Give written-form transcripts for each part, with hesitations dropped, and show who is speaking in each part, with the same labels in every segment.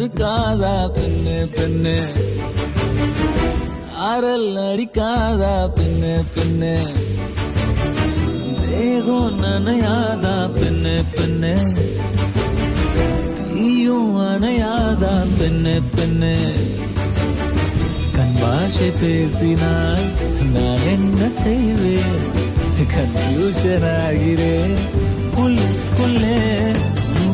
Speaker 1: இருக்காதா பெண்ணு பெண்ணு சாரல் அடிக்காதா பெண்ணு பெண்ணு தேகம் நனையாதா பெண்ணு பெண்ணு தீயும் அணையாதா பெண்ணு பெண்ணு கண் பாஷை பேசினால் நான் என்ன செய்வேன் கன்ஃபியூஷன் ஆகிறேன் உள்ளே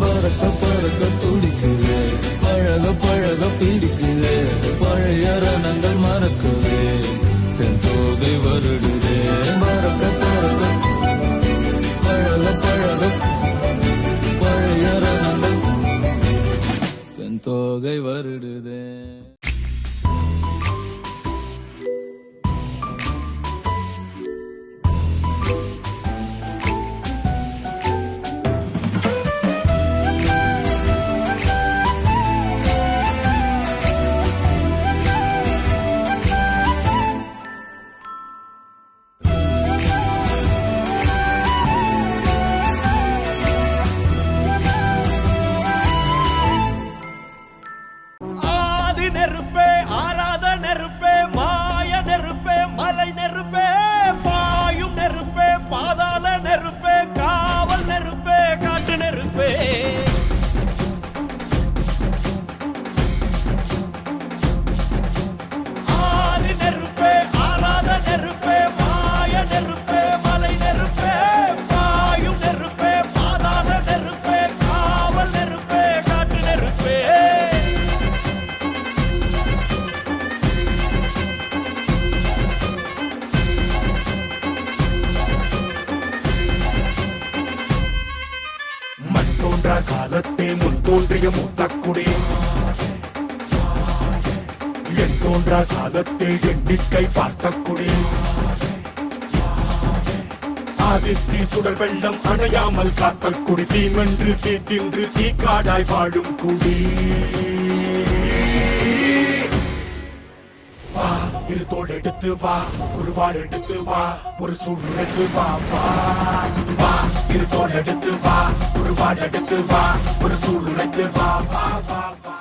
Speaker 1: பறக்க பறக்க துடிக்குது பழக பழக பிடிக்குது பழைய ரணங்கள் மறக்குது என் தோகை வருடுதே பறக்க பறக்க பழக பழக பழைய ரணங்கள் என் தோகை வருடுதே.
Speaker 2: நெருப்பே ஆராத நெருப்பே மாய நெருப்பே மலை நெருப்பே பாயும் நெருப்பே பாதாள நெருப்பே காவல் நெருப்பே காட்டு நெருப்பே ஆதி நெருப்பே ஆராத நெருப்பே மாய நெருப்பே மலை நெருப்பே பாயும் நெருப்பே பாதாள நெருப்பே காவல் நெருப்பே காட்டு நெருப்பே
Speaker 3: தோன்றா காலத்தே முன் தோன்றிய முத்தக்குடி என் தோன்றா காலத்தே எண்ணிக்கை பார்த்த குடி ஆதித்தி சுடர் வெள்ளம் அணையாமல் காத்த குடி தீமென்று தீ தின்று தீ காடாய் வாழும் குடி வா இரு தோள் எடுத்து வா ஒரு வாள் எடுத்து வா ஒரு சூழ் எடுத்து வா வா வா இரு தோள் எடுத்து வா ஒரு வாள் எடுத்து வா ஒரு சூழ் எடுத்து வா வா வா.